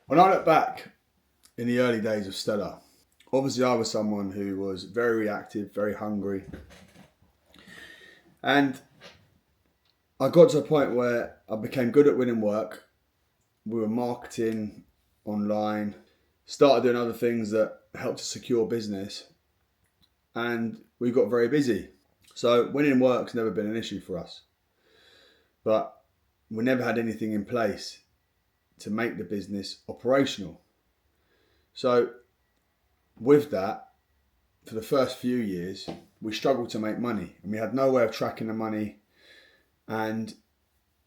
When I look back in the early days of Stella, obviously I was someone who was very reactive, very hungry, and I got to a point where I became good at winning work. We were marketing online, started doing other things that helped to secure business, and we got very busy. So winning work's never been an issue for us, but we never had anything in place to make the business operational. So with that, for the first few years, we struggled to make money, and we had no way of tracking the money, and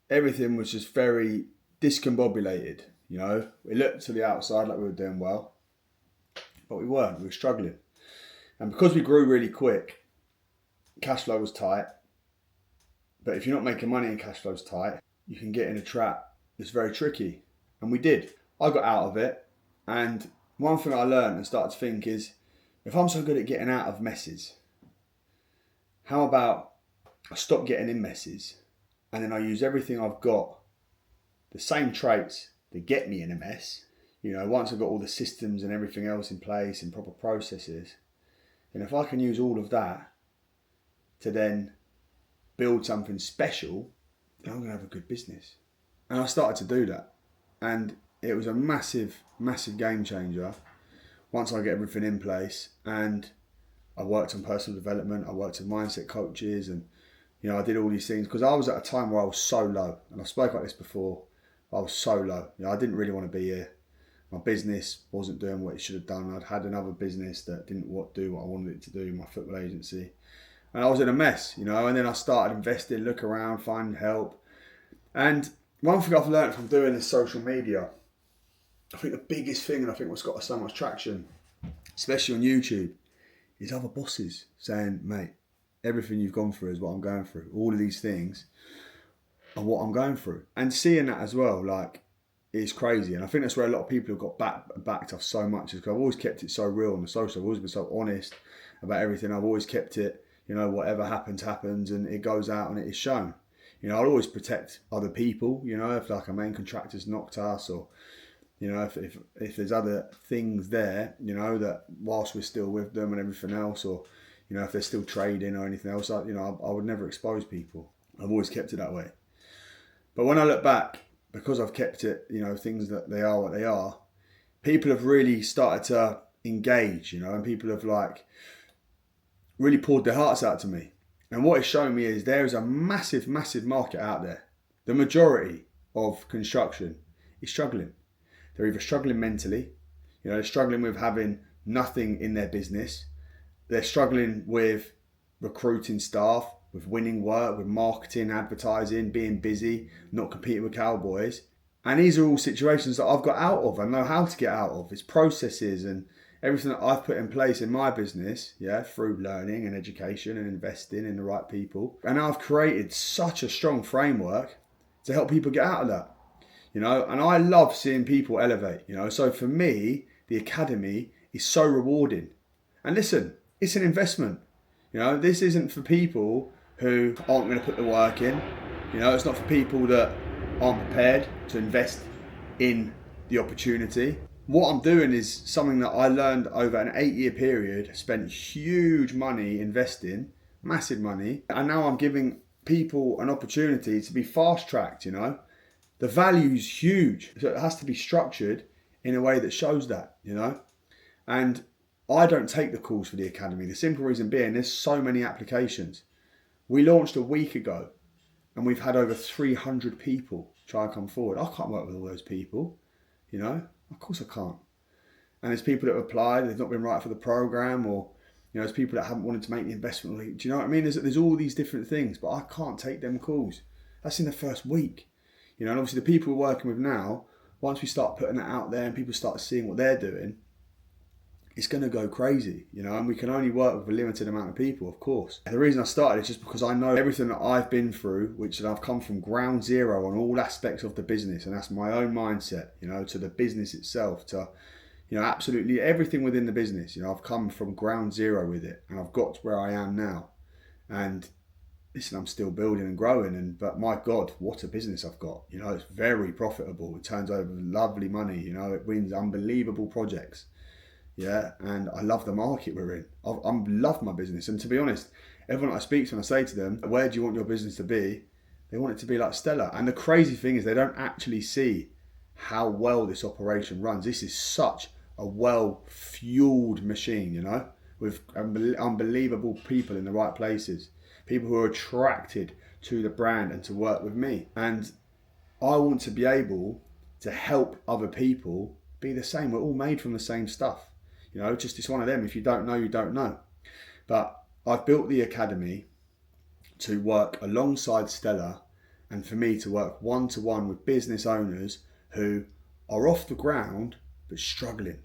everything was just very discombobulated. We looked to the outside like we were doing well, but we weren't. We were struggling, and because we grew really quick, cash flow was tight. But if you're not making money and cash flow's tight, you can get in a trap that's very tricky, and we did. I got out of it, and one thing I learned and started to think is, if I'm so good at getting out of messes, how about I stop getting in messes and then I use everything I've got, the same traits that get me in a mess, once I've got all the systems and everything else in place and proper processes, and if I can use all of that to then build something special, then I'm going to have a good business. And I started to do that. And it was a massive, massive game changer once I get everything in place. And I worked on personal development, I worked with mindset coaches, and I did all these things because I was at a time where I was so low. And I've spoke about this before. I was so low. I didn't really want to be here. My business wasn't doing what it should have done. I'd had another business that didn't do what I wanted it to do, my football agency. And I was in a mess, and then I started investing, look around, finding help. And one thing I've learned from doing this social media, I think the biggest thing, and I think what's got so much traction, especially on YouTube, is other bosses saying, mate, everything you've gone through is what I'm going through. All of these things are what I'm going through. And seeing that as well, it's crazy. And I think that's where a lot of people have got backed off so much, is because I've always kept it so real on the social. I've always been so honest about everything. I've always kept it, whatever happens, and it goes out and it is shown. I'll always protect other people, if like a main contractor's knocked us, or, if there's other things there, that whilst we're still with them and everything else, or, if they're still trading or anything else, I would never expose people. I've always kept it that way. But when I look back, because I've kept it, things that they are what they are, people have really started to engage, and people have really poured their hearts out to me. And what it's showing me is there is a massive, massive market out there. The majority of construction is struggling. They're either struggling mentally, they're struggling with having nothing in their business. They're struggling with recruiting staff, with winning work, with marketing, advertising, being busy, not competing with cowboys. And these are all situations that I've got out of. I know how to get out of. It's processes and everything that I've put in place in my business, through learning and education and investing in the right people. And I've created such a strong framework to help people get out of that, and I love seeing people elevate, So for me, the academy is so rewarding. And listen, it's an investment. This isn't for people who aren't going to put the work in. It's not for people that aren't prepared to invest in the opportunity. What I'm doing is something that I learned over an 8-year period, spent huge money investing, massive money, and now I'm giving people an opportunity to be fast-tracked, The value's huge, so it has to be structured in a way that shows that, And I don't take the calls for the academy. The simple reason being, there's so many applications. We launched a week ago, and we've had over 300 people try and come forward. I can't work with all those people, Of course I can't. And there's people that have applied, they've not been right for the program, or there's people that haven't wanted to make the investment. Do you know what I mean? There's all these different things, but I can't take them calls. That's in the first week. And obviously the people we're working with now, once we start putting that out there and people start seeing what they're doing, it's going to go crazy, and we can only work with a limited amount of people, of course. The reason I started is just because I know everything that I've been through, which I've come from ground zero on all aspects of the business, and that's my own mindset, to the business itself, to, absolutely everything within the business. I've come from ground zero with it, and I've got to where I am now. And listen, I'm still building and growing, but my God, what a business I've got. You know, it's very profitable. It turns over lovely money. You know, it wins unbelievable projects. Yeah, and I love the market we're in. I love my business, and to be honest, everyone I speak to and I say to them, "Where do you want your business to be?" They want it to be like Stella. And the crazy thing is, they don't actually see how well this operation runs. This is such a well-fueled machine, you know, with unbelievable people in the right places, people who are attracted to the brand and to work with me. And I want to be able to help other people be the same. We're all made from the same stuff. You know, just it's one of them. If you don't know, you don't know. But I've built the academy to work alongside Stella and for me to work one-to-one with business owners who are off the ground but struggling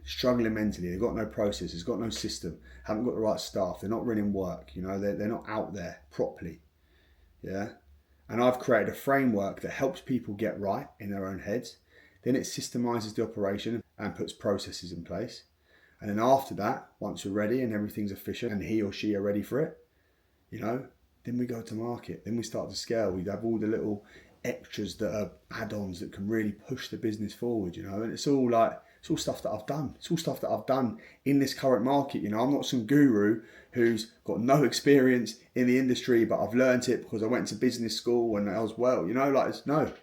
mentally. They've got no process, they've got no system, haven't got the right staff, they're not running work, you know, they're not out there properly. Yeah. And I've created a framework that helps people get right in their own heads. Then it systemizes the operation and puts processes in place. And then after that, once we're ready and everything's efficient and he or she are ready for it, you know, then we go to market. Then we start to scale. We have all the little extras that are add-ons that can really push the business forward, you know. And it's all stuff that I've done. It's all stuff that I've done in this current market. You know, I'm not some guru who's got no experience in the industry, but I've learned it because I went to business school and I was well, you know, no.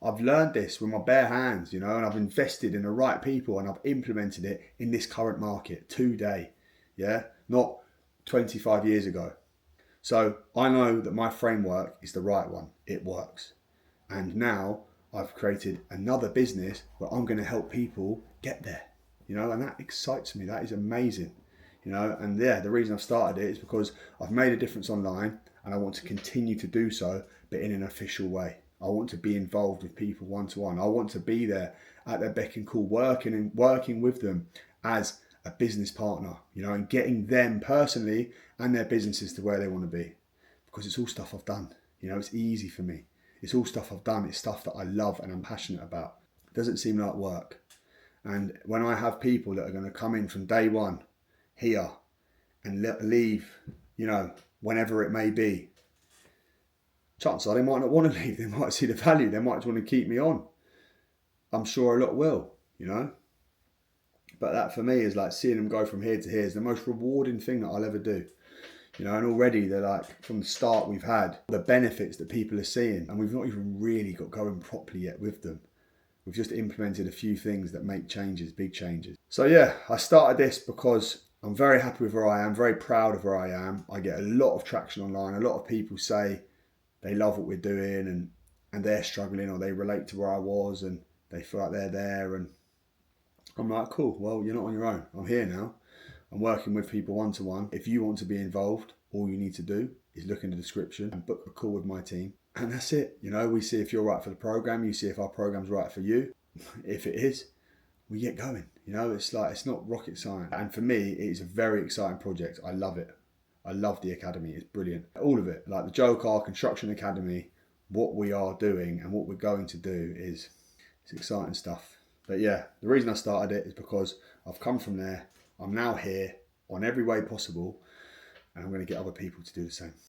I've learned this with my bare hands, you know, and I've invested in the right people and I've implemented it in this current market today. Yeah, not 25 years ago. So I know that my framework is the right one. It works. And now I've created another business where I'm going to help people get there, you know, and that excites me. That is amazing, you know, and yeah, the reason I've started it is because I've made a difference online and I want to continue to do so, but in an official way. I want to be involved with people one-to-one. I want to be there at their beck and call, working with them as a business partner, you know, and getting them personally and their businesses to where they want to be. Because it's all stuff I've done. You know, it's easy for me. It's all stuff I've done. It's stuff that I love and I'm passionate about. It doesn't seem like work. And when I have people that are going to come in from day one here and leave, you know, whenever it may be, chances are they might not want to leave. They might see the value. They might want to keep me on. I'm sure a lot will, you know. But that for me is like seeing them go from here to here is the most rewarding thing that I'll ever do. You know, and already they're like, from the start we've had the benefits that people are seeing and we've not even really got going properly yet with them. We've just implemented a few things that make changes, big changes. So yeah, I started this because I'm very happy with where I am, very proud of where I am. I get a lot of traction online. A lot of people say they love what we're doing and they're struggling or they relate to where I was and they feel like they're there. And I'm like, cool, well, you're not on your own. I'm here now. I'm working with people one-to-one. If you want to be involved, all you need to do is look in the description and book a call with my team. And that's it. You know, we see if you're right for the program. You see if our program's right for you. If it is, we get going. You know, it's like, it's not rocket science. And for me, it's a very exciting project. I love it. I love the academy. It's brilliant. All of it, like the Joe Car Construction Academy, what we are doing and what we're going to do it's exciting stuff. But yeah, the reason I started it is because I've come from there. I'm now here on every way possible and I'm going to get other people to do the same.